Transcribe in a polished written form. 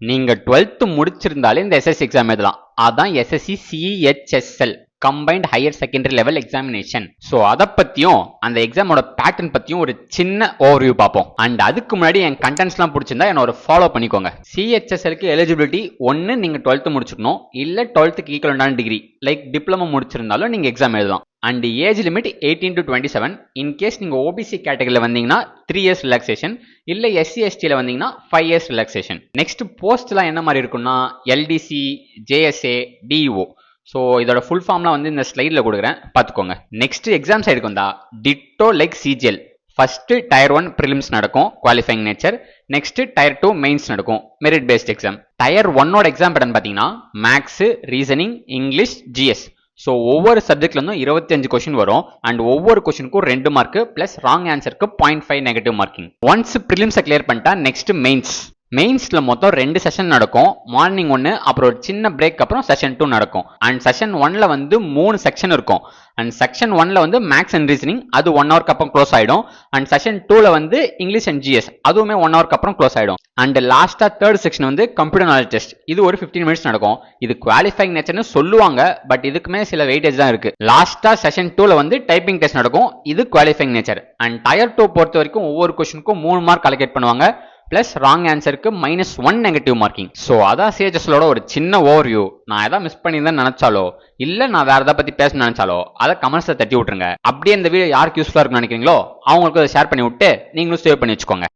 நீங்க 12th முடிச்சிருந்தாலே இந்த SSC exam எழுதலாம். அதான் SSC CHSL combined higher secondary level examination. So அதை பற்றியும் அந்த எக்ஸாமோட பேட்டர்ன் பற்றியும் ஒரு சின்ன ஓவர்வியூ பார்ப்போம். அண்ட் அதுக்கு முன்னாடி என் கண்டென்ட்ஸ்லாம் பிடிச்சிருந்தா என்னோட ஃபாலோ பண்ணிக்கோங்க. சிஹெச்எஸ்எலுக்கு எலிஜிபிலிட்டி ஒன்று நீங்கள் 12th முடிச்சிருக்கணும், இல்லை 12th ஈக்குவலண்டான டிகிரி லைக் டிப்ளமோ முடிச்சிருந்தாலும் நீங்கள் எக்ஸாம் எழுதலாம். And age limit 18 to 27. In case நீங்கள் ஓபிசி கேட்டகரியில் வந்தீங்கன்னா 3 years ரிலாக்ஸேஷன், இல்லை எஸ்சி எஸ்டியில் வந்தீங்கன்னா 5 years ரிலாக்ஸேஷன். நெக்ஸ்ட் போஸ்ட்லாம் என்ன மாதிரி இருக்குன்னா எல்டிசி, ஜேஎஸ்ஏ, டிஇஓ. ஸோ இதோட ஃபுல் ஃபார்ம்லாம் வந்து இந்த ஸ்லைடில் கொடுக்குறேன், பார்த்துக்கோங்க. நெக்ஸ்ட் எக்ஸாம் சைடுக்கு வந்தா ditto like CGL. First tier 1 prelims நடக்கும், qualifying nature. Next tier 2 mains நடக்கும், மெரிட் பேஸ்ட் எக்ஸாம். டயர் 1ஓட எக்ஸாம் பேட்டர்ன் பார்த்தீங்கன்னா maths, reasoning, English, GS. So ஒவ்வொரு சப்ஜெக்ட்லேருந்தும் 25 கொஷின் வரும். அண்ட் ஒவ்வொரு கொஷினுக்கும் 2 மார்க் ப்ளஸ் ராங் ஆன்சருக்கு 0.5 நெகட்டிவ் மார்க்கிங். ஒன்ஸ் ப்ரிலிம்ஸை கிளியர் பண்ணிட்டா நெக்ஸ்ட் மெயின்ஸ். மெயின்ஸில் மொத்தம் 2 செஷன் நடக்கும், மார்னிங் 1, அப்புறம் ஒரு சின்ன பிரேக் அப்புறம் செஷன் 2 நடக்கும். அண்ட் செஷன் 1ல் வந்து 3 செக்ஷன் இருக்கும். அண்ட் செக்ஷன் 1ல் வந்து மேக்ஸ் அண்ட் ரீசனிங், அது 1 ஹவருக்கு அப்புறம் க்ளோஸ் ஆகிடும். அண்ட் செஷன் 2ல் வந்து இங்கிலீஷ் அண்ட் ஜிஎஸ், அதுவுமே 1 ஹவருக்கு அப்புறம் க்ளோஸ் ஆகிடும். அண்ட் லாஸ்ட்டாக தேர்ட் செக்ஷன் வந்து கம்ப்யூட்டர் நாலேஜ் டெஸ்ட், இது ஒரு 15 minutes நடக்கும். இது குவாலிஃபைங் நேச்சர்னு சொல்லுவாங்க, பட் இதுக்குமே சில வெயிட்டேஜ் தான் இருக்கு. லாஸ்ட்டாக செஷன் 2ல் வந்து டைப்பிங் டெஸ்ட் நடக்கும், இது குவாலிஃபைங் நேச்சர். அண்ட் டயர் 2 பொறுத்த வரைக்கும் ஒவ்வொரு கொஸ்டினுக்கும் 3 மார்க் அலோகேட் பண்ணுவாங்க, பிளஸ் ராங் ஆன்சருக்கு -1 நெகட்டிவ் மார்க்கிங். ஸோ அதான் சிஹெச்எஸ்எலோட ஒரு சின்ன ஓவர்வியூ. நான் எதாவது மிஸ் பண்ணியிருந்தேன் நினைச்சாலோ, இல்லை நான் வேற எதாவது பற்றி பேசணும்னு நினைச்சாலோ அதை கமெண்ட்ஸில் தட்டி விட்டுருங்க. அப்படியே இந்த வீடியோ யாருக்கு யூஸ்ஃபுல்லாக இருக்குன்னு நினைக்கிறீங்களோ அவங்களுக்கு அதை ஷேர் பண்ணி விட்டு நீங்களும் சேவ் பண்ணி வச்சுக்கோங்க.